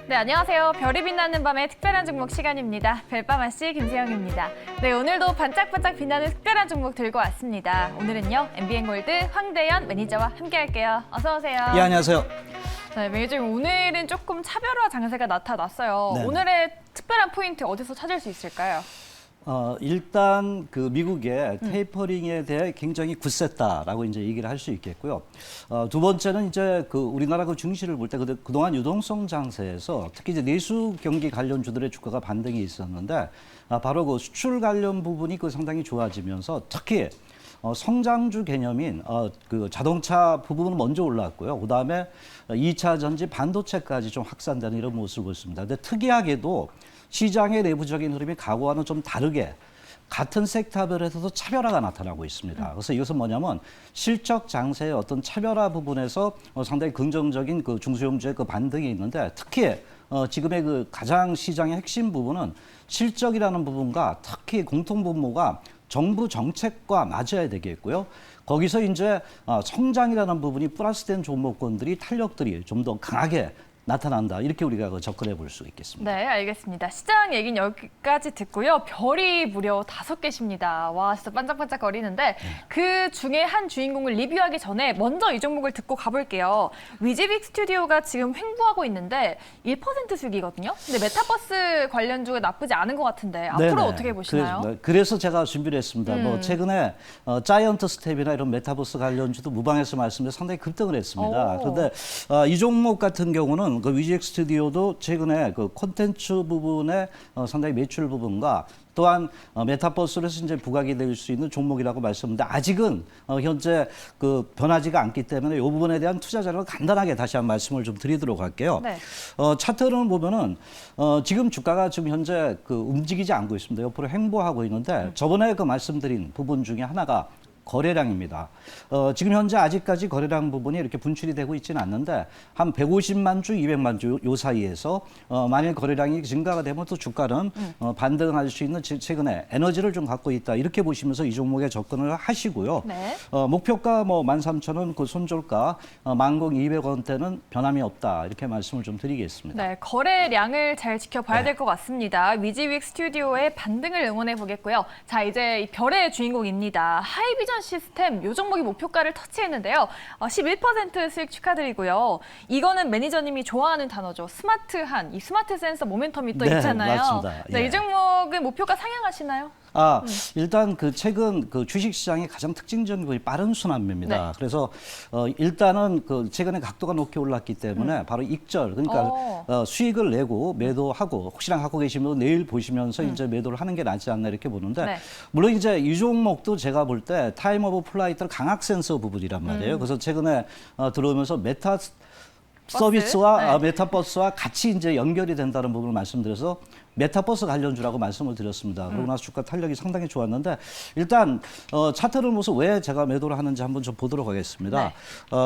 네, 안녕하세요. 별이 빛나는 밤의 특별한 종목 시간입니다. 별밤아씨 김세영입니다. 네, 오늘도 반짝반짝 빛나는 특별한 종목 들고 왔습니다. 오늘은요, MBN골드 황대현 매니저와 함께할게요. 어서 오세요. 예, 안녕하세요. 네, 매니저님, 오늘은 조금 차별화 장세가 나타났어요. 네네. 오늘의 특별한 포인트 어디서 찾을 수 있을까요? 일단 그 미국의 테이퍼링에 대해 굉장히 굳셌다라고 이제 얘기를 할 수 있겠고요. 두 번째는 이제 그 우리나라 그 증시를 볼 때 그동안 유동성 장세에서 특히 이제 내수 경기 관련주들의 주가가 반등이 있었는데 바로 그 수출 관련 부분이 그 상당히 좋아지면서 특히 성장주 개념인 그 자동차 부분은 먼저 올라왔고요. 그다음에 2차 전지 반도체까지 좀 확산되는 이런 모습을 보였습니다. 근데 특이하게도 시장의 내부적인 흐름이 과거와는 좀 다르게 같은 섹터별에서도 차별화가 나타나고 있습니다. 그래서 이것은 뭐냐면 실적 장세의 어떤 차별화 부분에서 상당히 긍정적인 그 중소형주의 그 반등이 있는데 특히 지금의 그 가장 시장의 핵심 부분은 실적이라는 부분과 특히 공통 분모가 정부 정책과 맞아야 되겠고요. 거기서 이제 성장이라는 부분이 플러스된 종목군들이 탄력들이 좀 더 강하게 나타난다. 이렇게 우리가 접근해 볼 수 있겠습니다. 네, 알겠습니다. 시장 얘기는 여기까지 듣고요. 별이 무려 5개십니다. 와, 진짜 반짝반짝 거리는데 그 중에 한 주인공을 리뷰하기 전에 먼저 이 종목을 듣고 가볼게요. 위즈빅 스튜디오가 지금 횡보하고 있는데 1% 수익이거든요. 근데 메타버스 관련주가 나쁘지 않은 것 같은데 앞으로 네네. 어떻게 보시나요? 그래서 제가 준비를 했습니다. 뭐 최근에 자이언트 스텝이나 이런 메타버스 관련주도 무방에서 말씀드려 상당히 급등을 했습니다. 오. 그런데 이 종목 같은 경우는 그 위즈빅 스튜디오도 최근에 그 콘텐츠 부분에 상당히 매출 부분과 또한 메타버스로 해서 이제 부각이 될 수 있는 종목이라고 말씀드렸는데 아직은 현재 그 변하지가 않기 때문에 이 부분에 대한 투자 자료를 간단하게 다시 한 말씀을 좀 드리도록 할게요. 네. 차트를 보면은 지금 주가가 지금 현재 그 움직이지 않고 있습니다. 옆으로 횡보하고 있는데 저번에 그 말씀드린 부분 중에 하나가 거래량입니다. 지금 현재 아직까지 거래량 부분이 이렇게 분출이 되고 있지는 않는데 한 150만 주, 200만 주 요 사이에서 만일 거래량이 증가가 되면 또 주가는 반등할 수 있는 최근에 에너지를 좀 갖고 있다. 이렇게 보시면서 이 종목에 접근을 하시고요. 네. 목표가 뭐 13,000원, 그 손절가 10,200원대는 변함이 없다. 이렇게 말씀을 좀 드리겠습니다. 네, 거래량을 잘 지켜봐야 될 것 같습니다. 위즈빅 스튜디오의 반등을 응원해 보겠고요. 자, 이제 이 별의 주인공입니다. 하이비전 시스템, 요 종목이 목표가를 터치했는데요. 11% 수익 축하드리고요. 이거는 매니저님이 좋아하는 단어죠. 스마트한, 이 스마트 센서 모멘텀이 또 네, 있잖아요. 맞습니다. 네, 예. 이 종목은 목표가 상향하시나요? 일단 그 최근 그 주식 시장의 가장 특징적인 것이 빠른 순환매입니다. 네. 그래서 일단은 그 최근에 각도가 높게 올랐기 때문에 바로 익절, 그러니까 수익을 내고 매도하고 혹시나 갖고 계시면 내일 보시면서 이제 매도를 하는 게 낫지 않나 이렇게 보는데 네. 물론 이제 이 종목도 제가 볼 때 타임 오브 플라이트 강학 센서 부분이란 말이에요. 그래서 최근에 들어오면서 메타 서비스와 네. 메타버스와 같이 이제 연결이 된다는 부분을 말씀드려서 메타버스 관련주라고 말씀을 드렸습니다. 그러고 나서 주가 탄력이 상당히 좋았는데 일단 차트를 보면서 왜 제가 매도를 하는지 한번 좀 보도록 하겠습니다.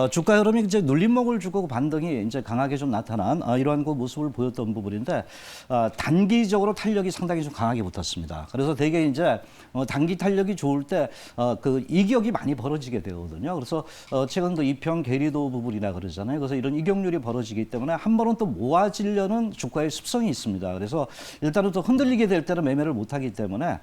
주가 흐름이 이제 눌림목을 주고 반등이 이제 강하게 좀 나타난 이러한 그 모습을 보였던 부분인데 단기적으로 탄력이 상당히 좀 강하게 붙었습니다. 그래서 되게 이제 단기 탄력이 좋을 때 그 이격이 많이 벌어지게 되거든요. 그래서 최근 그 이평 계리도 부분이라 그러잖아요. 그래서 이런 이격률이 벌어지기 때문에 한 번은 또 모아지려는 주가의 습성이 있습니다. 그래서 일단은 또 흔들리게 될 때는 매매를 못하기 때문에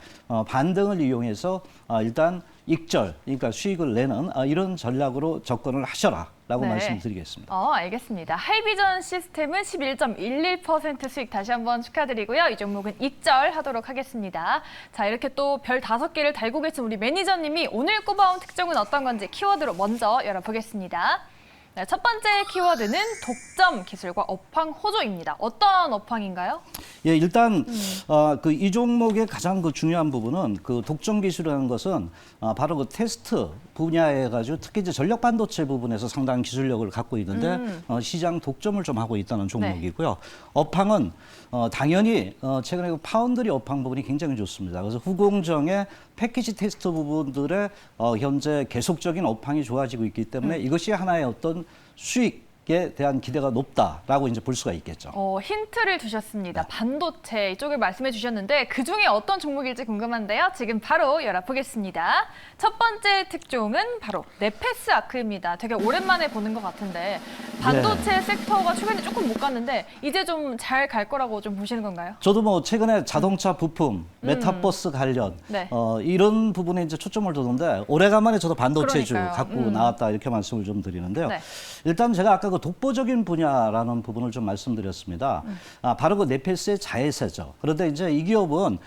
반등을 이용해서 일단 익절, 그러니까 수익을 내는 이런 전략으로 접근을 하셔라라고 네. 말씀드리겠습니다. 알겠습니다. 하이비전 시스템은 11.11% 수익 다시 한번 축하드리고요. 이 종목은 익절하도록 하겠습니다. 자, 이렇게 또 별 5개를 달고 계신 우리 매니저님이 오늘 꼽아온 특종은 어떤 건지 키워드로 먼저 열어보겠습니다. 네, 첫 번째 키워드는 독점 기술과 업황 호조입니다. 어떤 업황인가요? 예, 일단 그 이 종목의 가장 그 중요한 부분은 그 독점 기술이라는 것은 바로 그 테스트 분야에 가지고 특히 이제 전력 반도체 부분에서 상당한 기술력을 갖고 있는데 시장 독점을 좀 하고 있다는 종목이고요. 업황은 당연히 최근에 그 파운드리 업황 부분이 굉장히 좋습니다. 그래서 후공정의 패키지 테스트 부분들의 현재 계속적인 업황이 좋아지고 있기 때문에 이것이 하나의 어떤 수익 에 대한 기대가 높다라고 이제 볼 수가 있겠죠. 힌트를 주셨습니다. 반도체 이쪽을 말씀해 주셨는데 그중에 어떤 종목일지 궁금한데요. 지금 바로 열어보겠습니다. 첫 번째 특종은 바로 네페스 아크입니다. 되게 오랜만에 보는 것 같은데 반도체 섹터가 최근에 조금 못 갔는데 이제 좀 잘 갈 거라고 좀 보시는 건가요? 저도 뭐 최근에 자동차 부품, 메타버스 관련 네. 이런 부분에 이제 초점을 두는데 오래간만에 저도 반도체주 그러니까요. 갖고 나왔다 이렇게 말씀을 좀 드리는데요. 네. 일단 제가 아까 그 독보적인 분야라는 부분을 좀 말씀드렸습니다. 바로 그 네페스의 자회사죠. 그런데 이제 이 기업은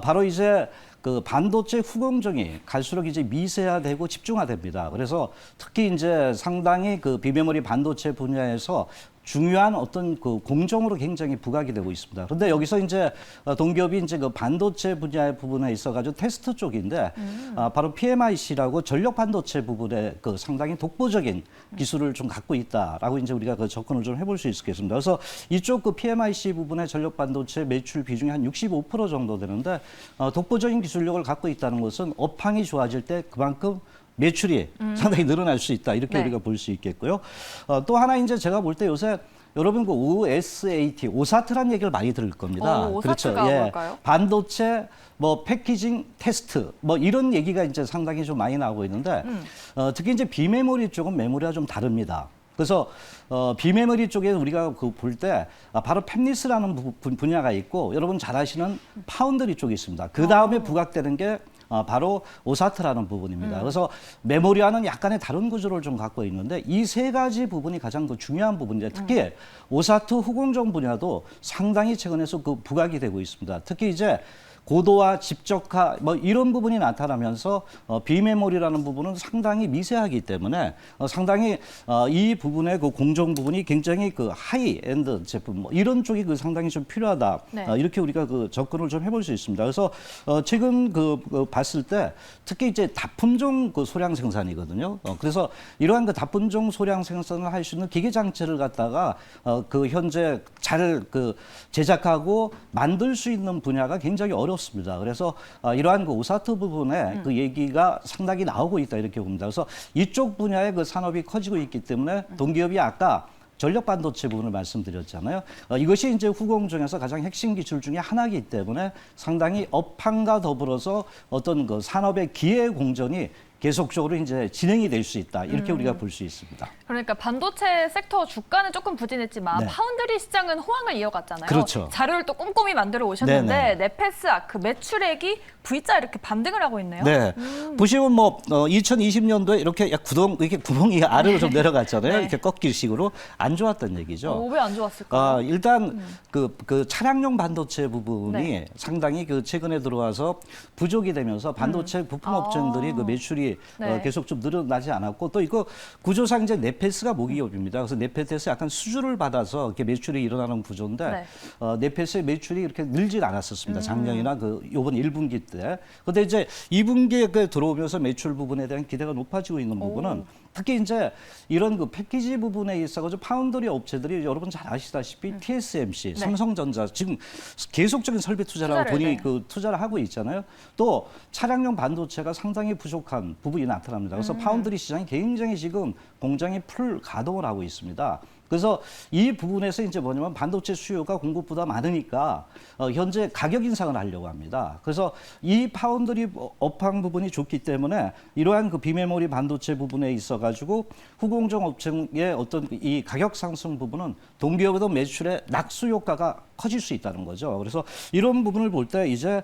바로 이제 그 반도체 후공정이 갈수록 이제 미세화되고 집중화됩니다. 그래서 특히 이제 상당히 그 비메모리 반도체 분야에서 중요한 어떤 그 공정으로 굉장히 부각이 되고 있습니다. 그런데 여기서 이제 동기업이 이제 그 반도체 분야의 부분에 있어가지고 테스트 쪽인데 바로 PMIC라고 전력 반도체 부분에 그 상당히 독보적인 기술을 좀 갖고 있다라고 이제 우리가 그 접근을 좀 해볼 수 있겠습니다. 그래서 이쪽 그 PMIC 부분의 전력 반도체 매출 비중이 한 65% 정도 되는데 독보적인 기술력을 갖고 있다는 것은 업황이 좋아질 때 그만큼 매출이 상당히 늘어날 수 있다 이렇게 네. 우리가 볼 수 있겠고요. 또 하나 이제 제가 볼 때 요새 여러분 그 OSAT, 오사트란 얘기를 많이 들을 겁니다. 오사트가 뭘까요? 반도체 뭐 패키징 테스트 뭐 이런 얘기가 이제 상당히 좀 많이 나오고 있는데 특히 이제 비메모리 쪽은 메모리와 좀 다릅니다. 그래서 비메모리 쪽에 우리가 그 볼 때 바로 팹리스라는 분야가 있고 여러분 잘 아시는 파운드리 쪽이 있습니다. 그 다음에 부각되는 게 바로 오사트라는 부분입니다. 그래서 메모리와는 약간의 다른 구조를 좀 갖고 있는데 이 세 가지 부분이 가장 그 중요한 부분인데 특히 오사트 후공정 분야도 상당히 최근에서 그 부각이 되고 있습니다. 특히 이제 고도화, 집적화 뭐 이런 부분이 나타나면서 비메모리라는 부분은 상당히 미세하기 때문에 상당히 이 부분의 그 공정 부분이 굉장히 그 하이엔드 제품 뭐 이런 쪽이 그 상당히 좀 필요하다. 네. 이렇게 우리가 그 접근을 좀 해볼 수 있습니다. 그래서 최근 그 봤을 때 특히 이제 다품종 그 소량 생산이거든요. 그래서 이러한 그 다품종 소량 생산을 할 수 있는 기계 장치를 갖다가 그 현재 잘 그 제작하고 만들 수 있는 분야가 굉장히 어렵습니다. 그래서 이러한 그 오사트 부분에 그 얘기가 상당히 나오고 있다 이렇게 봅니다. 그래서 이쪽 분야의 그 산업이 커지고 있기 때문에 동기업이 아까 전력 반도체 부분을 말씀드렸잖아요. 이것이 이제 후공정에서 가장 핵심 기술 중에 하나이기 때문에 상당히 업황과 더불어서 어떤 그 산업의 기회 공전이 계속적으로 이제 진행이 될 수 있다. 이렇게 우리가 볼 수 있습니다. 그러니까 반도체 섹터 주가는 조금 부진했지만 네. 파운드리 시장은 호황을 이어갔잖아요. 그렇죠. 자료를 또 꼼꼼히 만들어 오셨는데 네네. 네페스 아크 매출액이 V자 이렇게 반등을 하고 있네요. 네. 보시면 뭐 2020년도에 이렇게 이렇게 구멍이 아래로 좀 내려갔잖아요. 네. 이렇게 꺾일식으로 안 좋았던 얘기죠. 왜 안 좋았을까요? 일단 그 차량용 반도체 부분이 네. 상당히 그 최근에 들어와서 부족이 되면서 반도체 부품 업체들이 그 매출이 네. 계속 좀 늘어나지 않았고 또 이거 구조상 이제 네페스가 모기업입니다. 그래서 네페스에서 약간 수주를 받아서 이렇게 매출이 일어나는 구조인데 네. 네페스의 매출이 이렇게 늘질 않았었습니다. 작년이나 그 요번 1분기 때. 근데 이제 2분기에 들어오면서 매출 부분에 대한 기대가 높아지고 있는 부분은 특히 이제 이런 그 패키지 부분에 있어가지고 파운드리 업체들이 여러분 잘 아시다시피 TSMC, 네. 삼성전자 지금 계속적인 설비 투자라고 투자를, 돈이 네. 그 투자를 하고 있잖아요. 또 차량용 반도체가 상당히 부족한 부분이 나타납니다. 그래서 파운드리 시장이 굉장히 지금 공장이 풀 가동을 하고 있습니다. 그래서 이 부분에서 이제 뭐냐면 반도체 수요가 공급보다 많으니까 현재 가격 인상을 하려고 합니다. 그래서 이 파운드리 업황 부분이 좋기 때문에 이러한 그 비메모리 반도체 부분에 있어가지고 후공정 업체의 어떤 이 가격 상승 부분은 동기업의 매출의 낙수 효과가 커질 수 있다는 거죠. 그래서 이런 부분을 볼 때 이제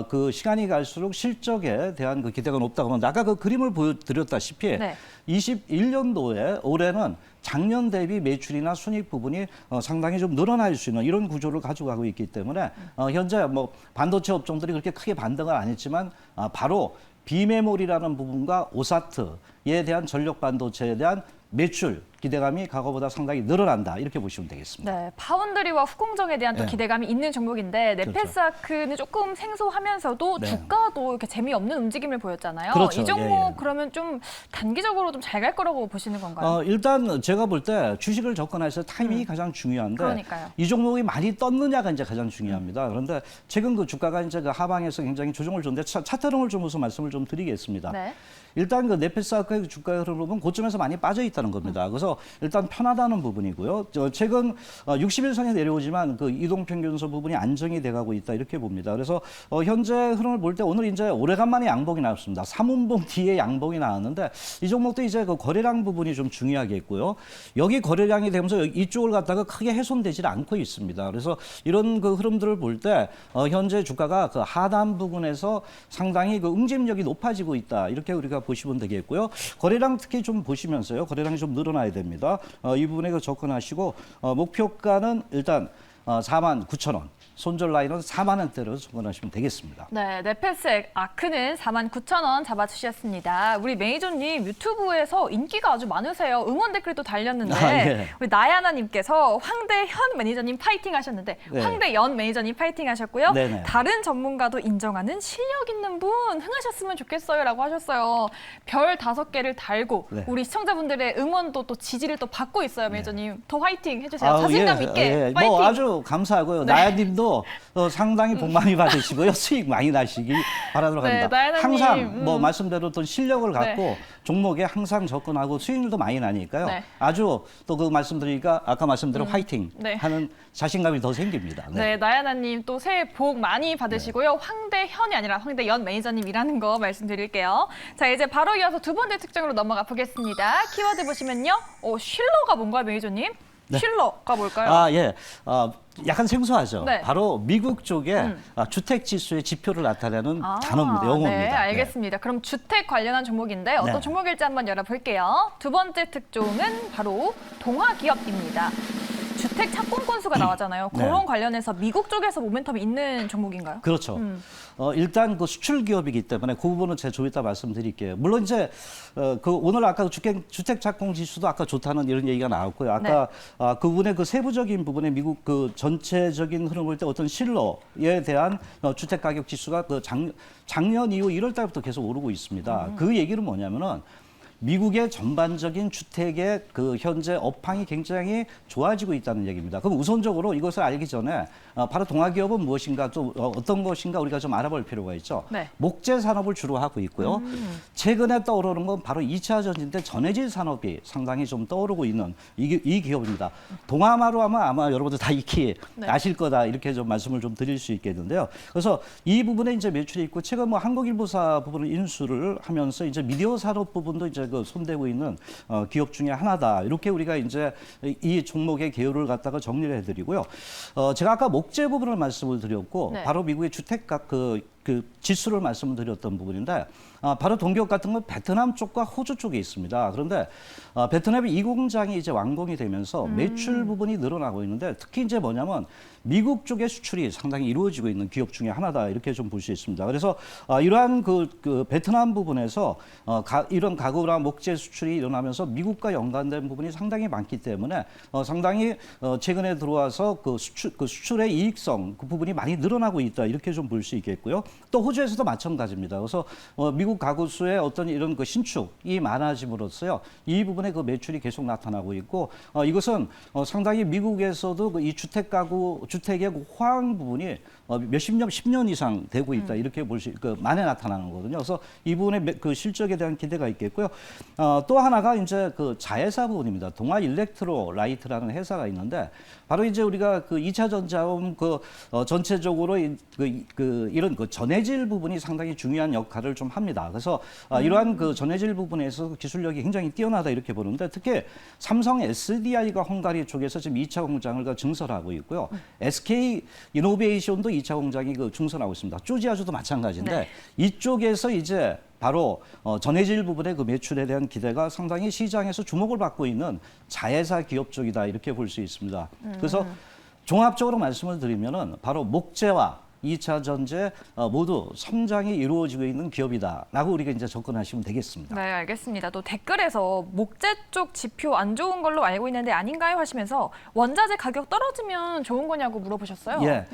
그 시간이 갈수록 실적에 대한 그 기대가 높다고 하면 아까 그 그림을 보여드렸다시피 네. 21년도에 올해는 작년 대비 매출이나 순익 부분이 상당히 좀 늘어날 수 있는 이런 구조를 가져가고 있기 때문에 현재 뭐 반도체 업종들이 그렇게 크게 반등을 안 했지만 바로 비메모리라는 부분과 오사트에 대한 전력 반도체에 대한 매출 기대감이 과거보다 상당히 늘어난다 이렇게 보시면 되겠습니다. 네, 파운드리와 후공정에 대한 또 네. 기대감이 있는 종목인데 네페스 아크는 조금 생소하면서도 네. 주가도 이렇게 재미없는 움직임을 보였잖아요. 그렇죠. 이 종목 예, 예. 그러면 좀 단기적으로 좀 잘 갈 거라고 보시는 건가요? 일단 제가 볼 때 주식을 접근해서 타이밍이 가장 중요한데 그러니까요. 이 종목이 많이 떴느냐가 이제 가장 중요합니다. 그런데 최근 그 주가가 이제 그 하방에서 굉장히 조정을 줬는데 차트 흐름을 좀 우선 말씀을 좀 드리겠습니다. 네. 일단 그 네페스 아크의 주가 흐름은 고점에서 많이 빠져 있다는 겁니다. 그래서 그래서 일단 편하다는 부분이고요. 최근 60일선이 내려오지만 그 이동평균선 부분이 안정이 돼가고 있다 이렇게 봅니다. 그래서 현재 흐름을 볼 때 오늘 이제 오래간만에 양봉이 나왔습니다. 3운봉 뒤에 양봉이 나왔는데 이 종목도 이제 그 거래량 부분이 좀 중요하겠고요. 여기 거래량이 되면서 이쪽을 갖다가 크게 훼손되지 않고 있습니다. 그래서 이런 그 흐름들을 볼 때 현재 주가가 그 하단 부분에서 상당히 그 응집력이 높아지고 있다 이렇게 우리가 보시면 되겠고요. 거래량 특히 좀 보시면서요. 거래량이 좀 늘어나야 됩니다. 이 부분에 그 접근하시고 목표가는 일단 49,000원. 손절 라인은 4만 원대로 접근하시면 되겠습니다. 네, 네페스엑 아크는 49,000원 잡아주셨습니다. 우리 매니저님 유튜브에서 인기가 아주 많으세요. 응원 댓글도 달렸는데 예. 우리 나야나님께서 황대현 매니저님 파이팅 하셨는데 네. 황대연 매니저님 파이팅 하셨고요. 네네. 다른 전문가도 인정하는 실력 있는 분 흥하셨으면 좋겠어요라고 하셨어요. 별 5개를 달고 네. 우리 시청자분들의 응원도 또 지지를 또 받고 있어요, 매니저님. 더 화이팅 해주세요. 자신감 예, 있게 예. 파이팅. 뭐 아주 감사하고요. 네. 나야님도 상당히 복 많이 받으시고요. 수익 많이 나시기 바라도록 네, 합니다. 나야나님, 항상 뭐 말씀대로 또 실력을 갖고 네. 종목에 항상 접근하고 수익률도 많이 나니까요. 네. 아주 또 그 말씀드리니까 아까 말씀대로 화이팅 네. 하는 자신감이 더 생깁니다. 네, 나야나님 또 새해 복 많이 받으시고요. 황대현이 아니라 황대연 매니저님이라는 거 말씀드릴게요. 자, 이제 바로 이어서 두 번째 특징으로 넘어가 보겠습니다. 키워드 보시면요. 쉴러가 뭔가요, 매니저님? 네. 쉴러가 뭘까요? 예. 약간 생소하죠. 네. 바로 미국 쪽에 주택 지수의 지표를 나타내는 단어입니다. 영어입니다. 네, 알겠습니다. 그럼 주택 관련한 종목인데 어떤 네. 종목일지 한번 열어볼게요. 두 번째 특종은 바로 동화기업입니다. 주택 착공 건수가 나왔잖아요. 네. 그런 관련해서 미국 쪽에서 모멘텀이 있는 종목인가요? 그렇죠. 일단 그 수출 기업이기 때문에 그 부분은 제가 좀 이따 말씀드릴게요. 물론 이제 그 오늘 아까 주택 착공 지수도 아까 좋다는 이런 얘기가 나왔고요. 아까 그 부분의 그 세부적인 부분에 미국 그 전체적인 흐름을 볼 때 어떤 실러에 대한 주택 가격 지수가 그 작년 이후 1월 달부터 계속 오르고 있습니다. 그 얘기는 뭐냐면은 미국의 전반적인 주택의 그 현재 업황이 굉장히 좋아지고 있다는 얘기입니다. 그럼 우선적으로 이것을 알기 전에 바로 동화기업은 무엇인가 또 어떤 것인가 우리가 좀 알아볼 필요가 있죠. 네. 목재 산업을 주로 하고 있고요. 최근에 떠오르는 건 바로 2차 전지인데 전해질 산업이 상당히 좀 떠오르고 있는 이 기업입니다. 동화마루 하면 아마 여러분들 다 익히 네. 아실 거다 이렇게 좀 말씀을 좀 드릴 수 있겠는데요. 그래서 이 부분에 이제 매출이 있고 최근 뭐 한국일보사 부분을 인수를 하면서 이제 미디어 산업 부분도 이제 그 손대고 있는 기업 중에 하나다. 이렇게 우리가 이제 이 종목의 개요를 갖다가 정리를 해드리고요. 제가 아까 목재 부분을 말씀을 드렸고 네. 바로 미국의 주택가 그 지수를 말씀드렸던 부분인데 바로 동기업 같은 건 베트남 쪽과 호주 쪽에 있습니다. 그런데 베트남의 이 공장이 이제 완공이 되면서 매출 부분이 늘어나고 있는데 특히 이제 뭐냐면 미국 쪽의 수출이 상당히 이루어지고 있는 기업 중에 하나다 이렇게 좀 볼 수 있습니다. 그래서 이러한 그 베트남 부분에서 이런 가구나 목재 수출이 일어나면서 미국과 연관된 부분이 상당히 많기 때문에 상당히 최근에 들어와서 그 수출의 이익성 그 부분이 많이 늘어나고 있다 이렇게 좀 볼 수 있겠고요. 또 호주에서도 마찬가지입니다. 그래서 미국 가구수의 어떤 이런 그 신축이 많아짐으로써요. 이 부분에 그 매출이 계속 나타나고 있고 이것은 상당히 미국에서도 이 주택 가구 주택의 그 호황 부분이 몇십 년, 10년 이상 되고 있다 이렇게 볼 수, 만에 나타나는 거거든요. 그래서 이 부분의 그 실적에 대한 기대가 있겠고요. 또 하나가 이제 그 자회사 부분입니다. 동아 일렉트로 라이트라는 회사가 있는데 바로 이제 우리가 그 2차 전자원 전체적으로 이런 그 전해질 부분이 상당히 중요한 역할을 좀 합니다. 그래서 이러한 그 전해질 부분에서 기술력이 굉장히 뛰어나다 이렇게 보는데 특히 삼성 SDI가 헝가리 쪽에서 지금 2차 공장을 증설하고 있고요. SK 이노베이션도 2차 공장이 증설하고 있습니다. 조지아주도 마찬가지인데 네. 이쪽에서 이제 바로 전해질 부분의 그 매출에 대한 기대가 상당히 시장에서 주목을 받고 있는 자회사 기업 쪽이다 이렇게 볼 수 있습니다. 그래서 종합적으로 말씀을 드리면은 바로 목재와 2차 전제 모두 성장이 이루어지고 있는 기업이다라고 우리가 이제 접근하시면 되겠습니다. 네, 알겠습니다. 또 댓글에서 목재 쪽 지표 안 좋은 걸로 알고 있는데 아닌가요? 하시면서 원자재 가격 떨어지면 좋은 거냐고 물어보셨어요. 예,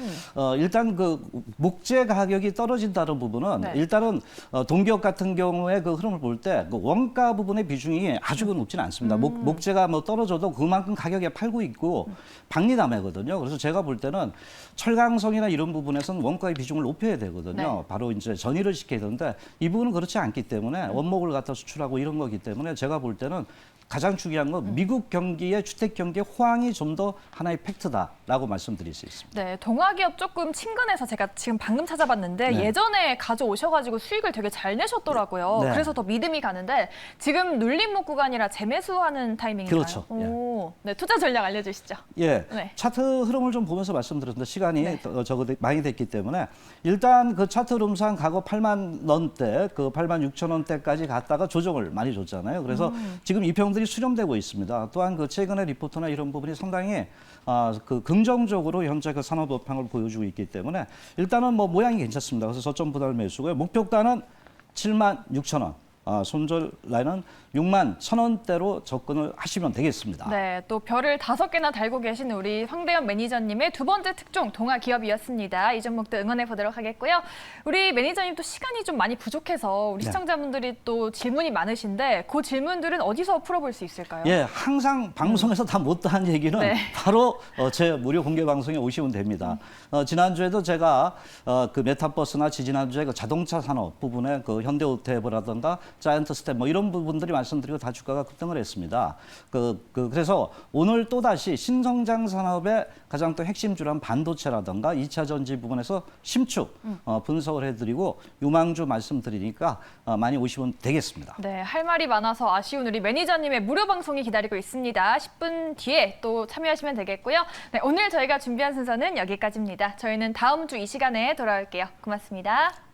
일단 그 목재 가격이 떨어진다는 부분은 네. 일단은 동기업 같은 경우에 그 흐름을 볼 때 그 원가 부분의 비중이 아주 높지는 않습니다. 목재가 뭐 떨어져도 그만큼 가격에 팔고 있고 박리담회거든요. 그래서 제가 볼 때는 철강성이나 이런 부분에서는 원가의 비중을 높여야 되거든요. 네. 바로 이제 전이를 시켜야 되는데 이 부분은 그렇지 않기 때문에 원목을 갖다 수출하고 이런 거기 때문에 제가 볼 때는 가장 중요한 건 미국 경기의 주택 경기의 호황이 좀 더 하나의 팩트다라고 말씀드릴 수 있습니다. 네, 동아기업 조금 친근해서 제가 지금 방금 찾아봤는데 네. 예전에 가져오셔가지고 수익을 되게 잘 내셨더라고요. 네. 그래서 더 믿음이 가는데 지금 눌림목 구간이라 재매수하는 타이밍인가요? 그렇죠. 오, 네, 투자 전략 알려주시죠. 예, 네. 차트 흐름을 좀 보면서 말씀드렸는데 시간이 네. 적어도 많이 됐기 때문에 일단 그 차트 흐름상 과거 8만 원대, 그 8만 6천 원대까지 갔다가 조정을 많이 줬잖아요. 그래서 지금 이 평들이 수렴되고 있습니다. 또한 그 최근의 리포트나 이런 부분이 상당히 그 긍정적으로 현재 그 산업 업황을 보여주고 있기 때문에 일단은 뭐 모양이 괜찮습니다. 그래서 저점 분할 매수고요. 목표가는 7만 6천 원. 손절 라인은 6만 1,000원대로 접근을 하시면 되겠습니다. 네, 또 별을 5개나 달고 계신 우리 황대현 매니저님의 두 번째 특종 동아기업이었습니다. 이 종목도 응원해 보도록 하겠고요. 우리 매니저님 또 시간이 좀 많이 부족해서 우리 네. 시청자분들이 또 질문이 많으신데 그 질문들은 어디서 풀어볼 수 있을까요? 예, 항상 방송에서 다 못다한 얘기는 네. 바로 제 무료 공개 방송에 오시면 됩니다. 지난주에도 제가 그 메타버스나 지지난주에 그 자동차 산업 부분에 그 현대오토해버라든가 자이언트 스텝 뭐 이런 부분들이 말씀드리고 다 주가가 급등을 했습니다. 그래서 오늘 또다시 신성장 산업의 가장 또 핵심주란 반도체라든가 2차 전지 부분에서 심축 분석을 해드리고 유망주 말씀드리니까 많이 오시면 되겠습니다. 네, 할 말이 많아서 아쉬운 우리 매니저님의 무료 방송이 기다리고 있습니다. 10분 뒤에 또 참여하시면 되겠고요. 네, 오늘 저희가 준비한 순서는 여기까지입니다. 저희는 다음 주 이 시간에 돌아올게요. 고맙습니다.